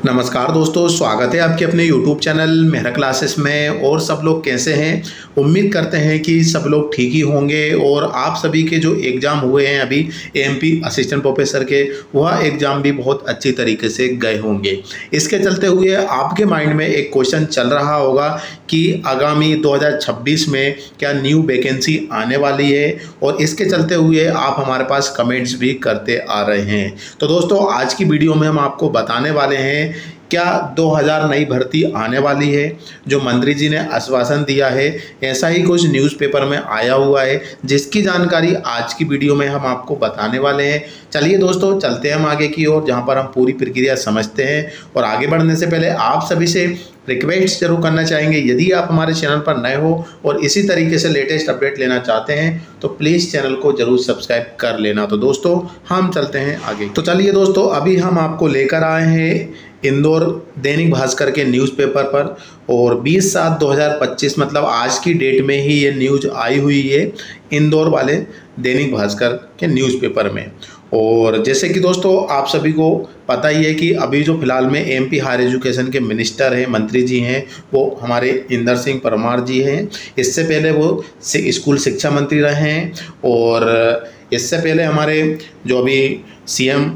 नमस्कार दोस्तों, स्वागत है आपके अपने YouTube चैनल मेहरा क्लासेस में। और सब लोग कैसे हैं? उम्मीद करते हैं कि सब लोग ठीक ही होंगे। और आप सभी के जो एग्ज़ाम हुए हैं अभी AMP असिस्टेंट प्रोफेसर के, वह एग्ज़ाम भी बहुत अच्छी तरीके से गए होंगे। इसके चलते हुए आपके माइंड में एक क्वेश्चन चल रहा होगा कि आगामी 2026 में क्या न्यू वैकेंसी आने वाली है, और इसके चलते हुए आप हमारे पास कमेंट्स भी करते आ रहे हैं। तो दोस्तों, आज की वीडियो में हम आपको बताने वाले हैं क्या 2000 नई भर्ती आने वाली है, जो मंत्री जी ने आश्वासन दिया है। ऐसा ही कुछ न्यूज़पेपर में आया हुआ है, जिसकी जानकारी आज की वीडियो में हम आपको बताने वाले हैं। चलिए दोस्तों, चलते हैं हम आगे की ओर, जहां पर हम पूरी प्रक्रिया समझते हैं। और आगे बढ़ने से पहले आप सभी से रिक्वेस्ट जरूर करना चाहेंगे, यदि आप हमारे चैनल पर नए हो और इसी तरीके से लेटेस्ट अपडेट लेना चाहते हैं तो प्लीज़ चैनल को जरूर सब्सक्राइब कर लेना। तो दोस्तों, हम चलते हैं आगे। तो चलिए दोस्तों, अभी हम आपको लेकर आए हैं इंदौर दैनिक भास्कर के न्यूज़पेपर पर, और 20/7/2025 मतलब आज की डेट में ही ये न्यूज़ आई हुई है इंदौर वाले दैनिक भास्कर के न्यूज़पेपर में। और जैसे कि दोस्तों आप सभी को पता ही है कि अभी जो फिलहाल में MP हायर एजुकेशन के मिनिस्टर हैं, मंत्री जी हैं, वो हमारे इंदर सिंह परमार जी हैं। इससे पहले वो स्कूल शिक्षा मंत्री रहे हैं। और इससे पहले हमारे जो अभी CM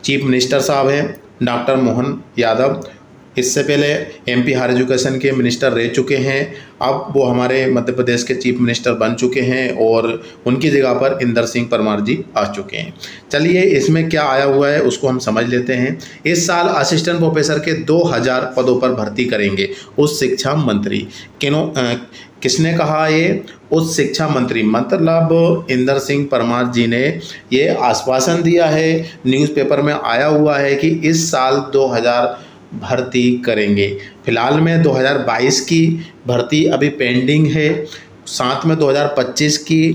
चीफ मिनिस्टर साहब हैं डॉक्टर मोहन यादव, इससे पहले MP हायर एजुकेशन के मिनिस्टर रह चुके हैं। अब वो हमारे मध्य प्रदेश के चीफ मिनिस्टर बन चुके हैं और उनकी जगह पर इंदर सिंह परमार जी आ चुके हैं। चलिए, इसमें क्या आया हुआ है उसको हम समझ लेते हैं। इस साल असिस्टेंट प्रोफेसर के 2000 पदों पर भर्ती करेंगे उच्च शिक्षा मंत्री। किसने कहा ये? उच्च शिक्षा मंत्री, मतलब इंदर सिंह परमार जी ने ये आश्वासन दिया है। न्यूज़पेपर में आया हुआ है कि इस साल 2000 भर्ती करेंगे। फिलहाल में 2022 की भर्ती अभी पेंडिंग है, साथ में 2025 की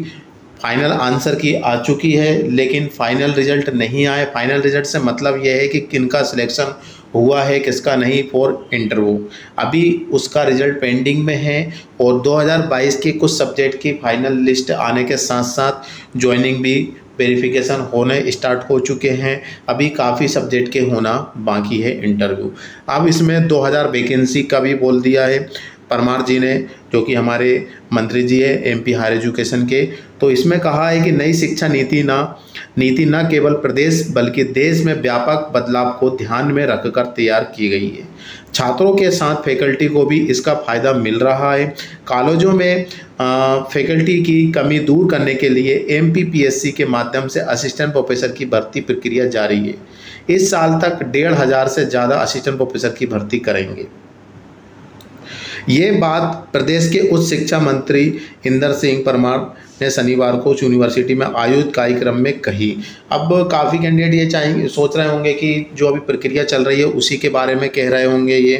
फाइनल आंसर की आ चुकी है, लेकिन फाइनल रिजल्ट नहीं आए। फाइनल रिजल्ट से मतलब यह है कि किनका सिलेक्शन हुआ है, किसका नहीं फॉर इंटरव्यू, अभी उसका रिजल्ट पेंडिंग में है। और 2022 के कुछ सब्जेक्ट की फाइनल लिस्ट आने के साथ साथ ज्वाइनिंग भी वेरिफिकेशन होने स्टार्ट हो चुके हैं। अभी काफ़ी सब्जेक्ट के होना बाकी है इंटरव्यू। अब इसमें 2000 वैकेंसी का भी बोल दिया है परमार जी ने, जो कि हमारे मंत्री जी है MP हायर एजुकेशन के। तो इसमें कहा है कि नई शिक्षा नीति न केवल प्रदेश बल्कि देश में व्यापक बदलाव को ध्यान में रखकर तैयार की गई है। छात्रों के साथ फैकल्टी को भी इसका फ़ायदा मिल रहा है। कॉलेजों में फैकल्टी की कमी दूर करने के लिए MPPSC के माध्यम से असिस्टेंट प्रोफेसर की भर्ती प्रक्रिया जारी है। इस साल तक 1500 से ज़्यादा असिस्टेंट प्रोफेसर की भर्ती करेंगे। ये बात प्रदेश के उच्च शिक्षा मंत्री इंदर सिंह परमार ने शनिवार को उच्च यूनिवर्सिटी में आयोजित कार्यक्रम में कही। अब काफ़ी कैंडिडेट ये सोच रहे होंगे कि जो अभी प्रक्रिया चल रही है उसी के बारे में कह रहे होंगे ये,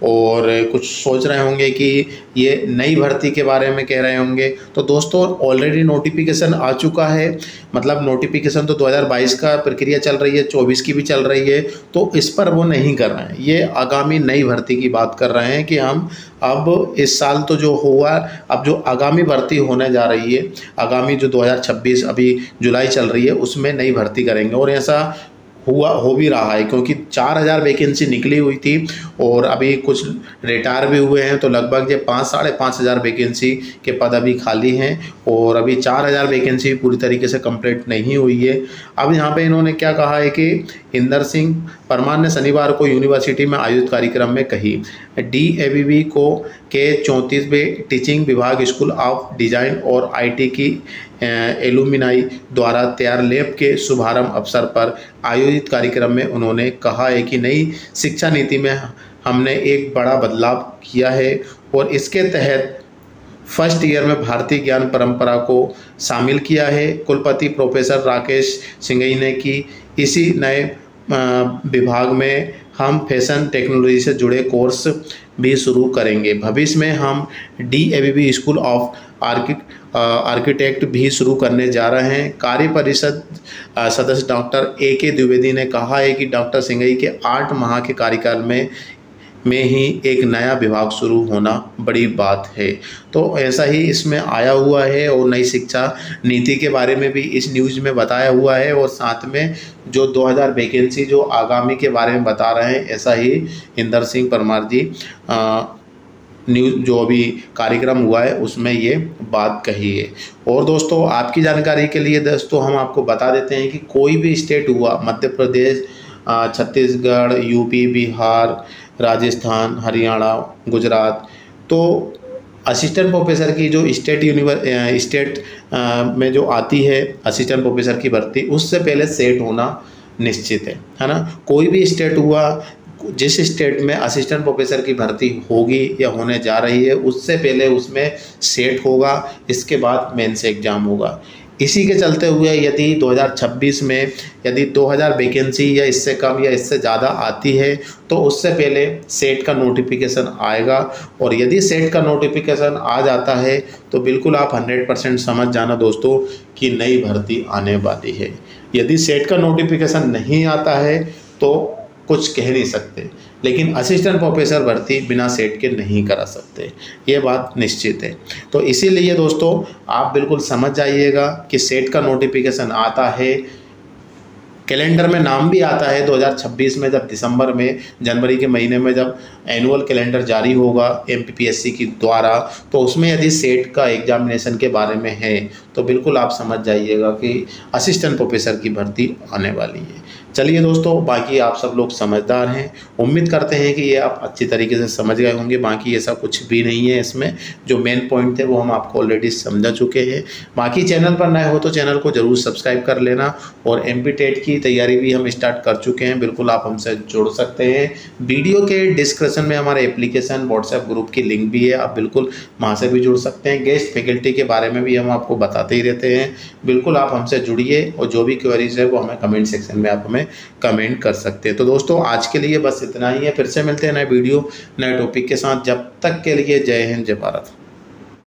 और कुछ सोच रहे होंगे कि ये नई भर्ती के बारे में कह रहे होंगे। तो दोस्तों, ऑलरेडी नोटिफिकेशन आ चुका है, मतलब नोटिफिकेशन तो 2022 का प्रक्रिया चल रही है, 24 की भी चल रही है। तो इस पर वो नहीं कर रहे हैं, ये आगामी नई भर्ती की बात कर रहे हैं कि हम अब इस साल तो जो हुआ, अब जो आगामी भर्ती होने जा रही है, आगामी जो 2026 अभी जुलाई चल रही है, उसमें नई भर्ती करेंगे। और ऐसा हो भी रहा है, क्योंकि 4000 वैकेंसी निकली हुई थी और अभी कुछ रिटायर भी हुए हैं। तो लगभग ये 5-5.5 वैकेंसी के पद अभी खाली हैं, और अभी 4000 वैकेंसी पूरी तरीके से कंप्लीट नहीं हुई है। अब यहाँ पे इन्होंने क्या कहा है कि इंदर सिंह परमार ने शनिवार को यूनिवर्सिटी में आयोजित कार्यक्रम में कही, DAVV को के 34वें टीचिंग विभाग स्कूल ऑफ डिज़ाइन और IT की एलुमिनाई द्वारा तैयार लैब के शुभारंभ अवसर पर आयोजित कार्यक्रम में उन्होंने कहा है कि नई शिक्षा नीति में हमने एक बड़ा बदलाव किया है, और इसके तहत फर्स्ट ईयर में भारतीय ज्ञान परंपरा को शामिल किया है। कुलपति प्रोफेसर राकेश सिंघई ने की इसी नए विभाग में हम फैशन टेक्नोलॉजी से जुड़े कोर्स भी शुरू करेंगे। भविष्य में हम DAVV स्कूल ऑफ आर्किटेक्ट भी शुरू करने जा रहे हैं। कार्य परिषद सदस्य डॉक्टर AK द्विवेदी ने कहा है कि डॉक्टर सिंघई के 8 माह के कार्यकाल में में ही एक नया विभाग शुरू होना बड़ी बात है। तो ऐसा ही इसमें आया हुआ है और नई शिक्षा नीति के बारे में भी इस न्यूज़ में बताया हुआ है और साथ में जो 2000 वैकेंसी जो आगामी के बारे में बता रहे हैं, ऐसा ही इंदर सिंह परमार जी न्यूज़ जो अभी कार्यक्रम हुआ है उसमें ये बात कही है। और दोस्तों आपकी जानकारी के लिए दोस्तों हम आपको बता देते हैं कि कोई भी स्टेट हुआ, मध्य प्रदेश, छत्तीसगढ़, यूपी, बिहार, राजस्थान, हरियाणा, गुजरात, तो असिस्टेंट प्रोफेसर की जो स्टेट में जो आती है असिस्टेंट प्रोफेसर की भर्ती, उससे पहले सेट होना निश्चित है ना। कोई भी स्टेट हुआ, जिस स्टेट में असिस्टेंट प्रोफेसर की भर्ती होगी या होने जा रही है, उससे पहले उसमें सेट होगा, इसके बाद मेंस एग्ज़ाम होगा। इसी के चलते हुए यदि 2026 में यदि 2000 वैकेंसी या इससे कम या इससे ज़्यादा आती है तो उससे पहले सेट का नोटिफिकेशन आएगा। और यदि सेट का नोटिफिकेशन आ जाता है तो बिल्कुल आप 100% समझ जाना दोस्तों कि नई भर्ती आने वाली है। यदि सेट का नोटिफिकेशन नहीं आता है तो कुछ कह नहीं सकते, लेकिन असिस्टेंट प्रोफेसर भर्ती बिना सेट के नहीं करा सकते, ये बात निश्चित है। तो इसीलिए दोस्तों आप बिल्कुल समझ जाइएगा कि सेट का नोटिफिकेशन आता है, कैलेंडर में नाम भी आता है 2026 में, जब दिसंबर में जनवरी के महीने में जब एनुअल कैलेंडर जारी होगा एमपीपीएससी की द्वारा, तो उसमें यदि सेट का एग्जामिनेशन के बारे में है तो बिल्कुल आप समझ जाइएगा कि असिस्टेंट प्रोफेसर की भर्ती आने वाली है। चलिए दोस्तों, बाकी आप सब लोग समझदार हैं, उम्मीद करते हैं कि ये आप अच्छी तरीके से समझ गए होंगे। बाकी ऐसा कुछ भी नहीं है इसमें, जो मेन पॉइंट थे वो हम आपको ऑलरेडी समझा चुके हैं। बाकी चैनल पर नए हो तो चैनल को ज़रूर सब्सक्राइब कर लेना। और एमपी टेट की तैयारी भी हम स्टार्ट कर चुके हैं, बिल्कुल आप हमसे जुड़ सकते हैं। वीडियो के डिस्क्रिप्शन में हमारे एप्लीकेशन व्हाट्सएप ग्रुप की लिंक भी है, आप बिल्कुल वहाँ से भी जुड़ सकते हैं। गेस्ट फैकल्टी के बारे में भी हम आपको बताते ही रहते हैं, बिल्कुल आप हमसे जुड़िए और जो भी क्वेरीज है वो हमें कमेंट सेक्शन में आप हमें कमेंट कर सकते हैं। तो दोस्तों आज के लिए बस इतना ही है, फिर से मिलते हैं नए वीडियो नए टॉपिक के साथ। जब तक के लिए जय हिंद, जय भारत।